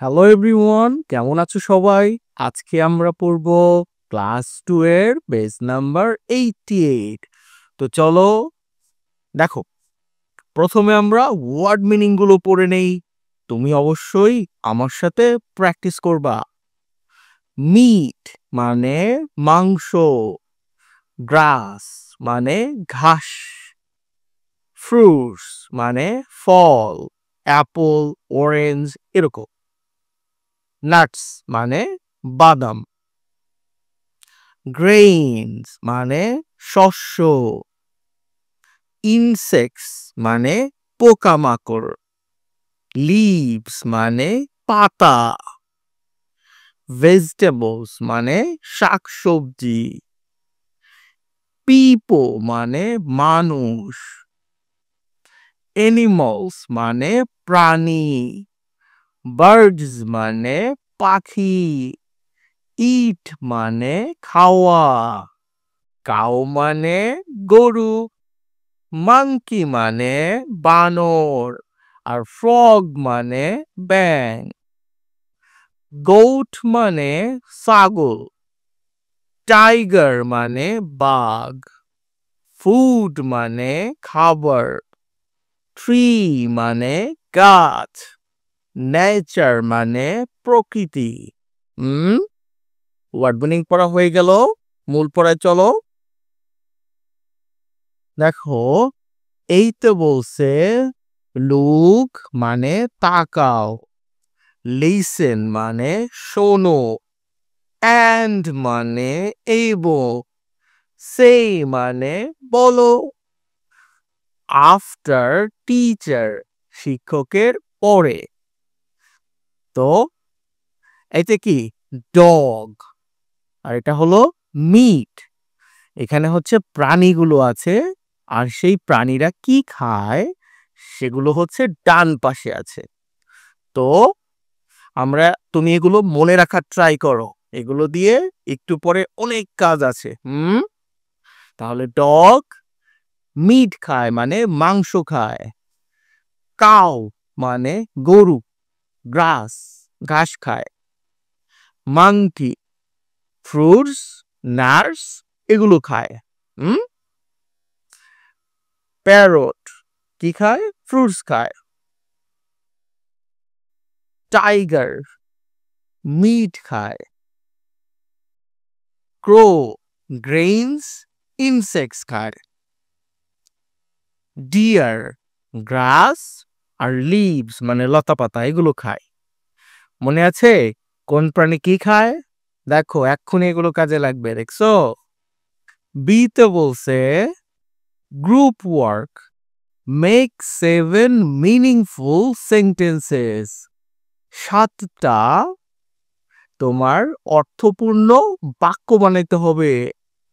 Hello everyone, কেমন আছো সবাই? আজকে আমরা পড়ব ক্লাস 2 এর পেজ নাম্বার 88। তো চলো দেখো, প্রথমে আমরা ওয়ার্ড মিনিং গুলো পড়ে নেই। তুমি অবশ্যই আমার সাথে প্র্যাকটিস করবা। মিট মানে মাংস, গ্রাস মানে ঘাস, ফ্রুটস মানে ফল, অ্যাপল, অরেঞ্জ এরকম। নাটস মানে বাদাম, গ্রেইনস মানে শস্য, ইনসেক্টস মানে পোকামাকড়, লিভস মানে পাতা, ভেজিটেবলস মানে শাকসবজি, পিপো মানে মানুষ, এনিমালস মানে প্রাণী, বার্ডস মানে পাখি, ইট মানে খাওয়া, কাউ মানে গরু, মাংকি মানে বানর, আর ফ্রগ মানে ব্যাং। গোট মানে ছাগল, টাইগার মানে বাঘ, ফুড মানে খাবার, ট্রি মানে গাছ, নেচার মানে প্রকৃতি। ওয়ার্ড মিনিং পড়া হয়ে গেল, মূল পড়ায় চলো। দেখো, এই তো বলছে লুক মানে তাকাও, লিসেন মানে শোনো, অ্যান্ড মানে এবং, সেই মানে বলো, আফটার টিচার শিক্ষকের পরে। তো এটা কি ডগ, আর এটা হলো মিট। এখানে হচ্ছে প্রাণীগুলো আছে, আর সেই প্রাণীরা কি খায় সেগুলো হচ্ছে ডান পাশে আছে। তো তুমি এগুলো মনে রাখার ট্রাই করো, এগুলো দিয়ে একটু পরে অনেক কাজ আছে। তাহলে ডগ মিট খায় মানে মাংস খায়, কাউ মানে গরু, গ্রাস ঘাস খায়, মাংকি ফ্রুটস নাটস এগুলো খায়। প্যারট কি খায়? ফ্রুটস খায়। টাইগার মিট খায়। ক্রো গ্রেইনস ইনসেক্টস খায়। ডিয়ার গ্রাস আর লিভস মানে লতা পাতা এগুলো খায়। মনে আছে কোন প্রাণী কি খায়? দেখো এক্ষুনি এগুলো কাজে লাগবে, দেখছো? বিতে বলছে group work, make 7 meaningful sentences. 7টা তোমার অর্থপূর্ণ বাক্য বানাইতে হবে।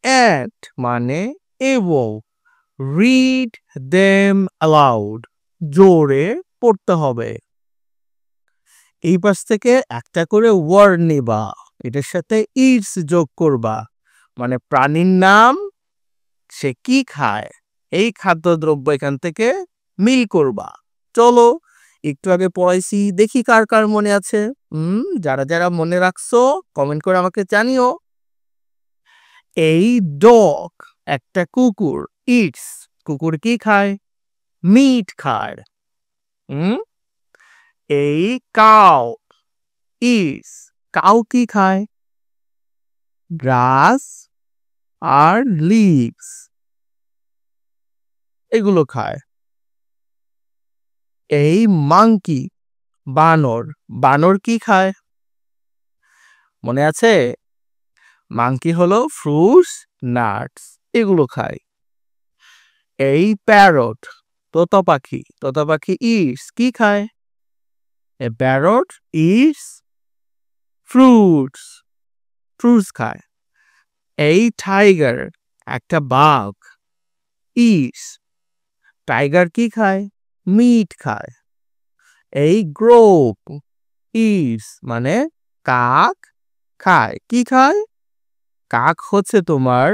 অ্যাট মানে এবং, রিড দেম অ্যালাউড জোরে পড়তে হবে। এই পাশ থেকে একটা করে ওয়ার্ড নিবা, এটার সাথে ইটস যোগ করবা, মানে প্রাণীর নাম, সে কি খায়, এই খাদ্যদ্রব্য এখান থেকে মিল করবা। চলো, একটু আগে পড়াইছি, দেখি কার কার মনে আছে। যারা যারা মনে রাখছো কমেন্ট করে আমাকে জানিও। এই ডগ একটা কুকুর, ইটস কুকুর কি খায়? মিট খায়। এই কাউ ইটস কাউ কি খায়? গ্রাস আর লিভস এগুলো খায়। এই মাংকি বানর, বানর কি খায়? মনে আছে? মাংকি হলো ফ্রুটস নাটস এগুলো খায়। এই প্যারট তোতা পাখি, তোতা পাখি ইটস কি খায়? এ প্যারট ইটস ফ্রুটস, ফ্রুটস খায়। এই টাইগার একটা বাঘ, ইটস টাইগার কি খায়? মিট খায়। এই গ্রোপ ইটস মানে কাক খায়, কি খায়? কাক হচ্ছে তোমার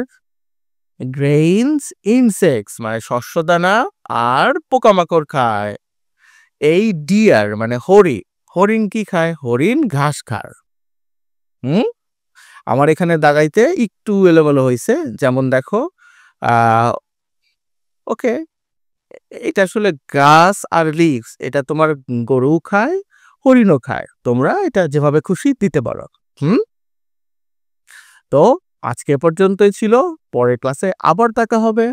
গ্রেইনস ইনসেক্টস মানে শস্যদানা আর পোকামাকড় খায়। এই ডিয়ার মানে হরিণ কি খায়? হরিণ ঘাস খায়। আমার এখানে দাগাইতে একটু এলোমেলো হইছে। যেমন দেখো, আ ওকে, এটা আসলে গ্রাস আর লিভস এটা তোমার গরুও খায়, হরিণও খায়। তোমরা এটা যেভাবে খুশি দিতে পারো। হুম? তো আজকে এ পর্যন্তই ছিল। পরের ক্লাসে আবার দেখা হবে।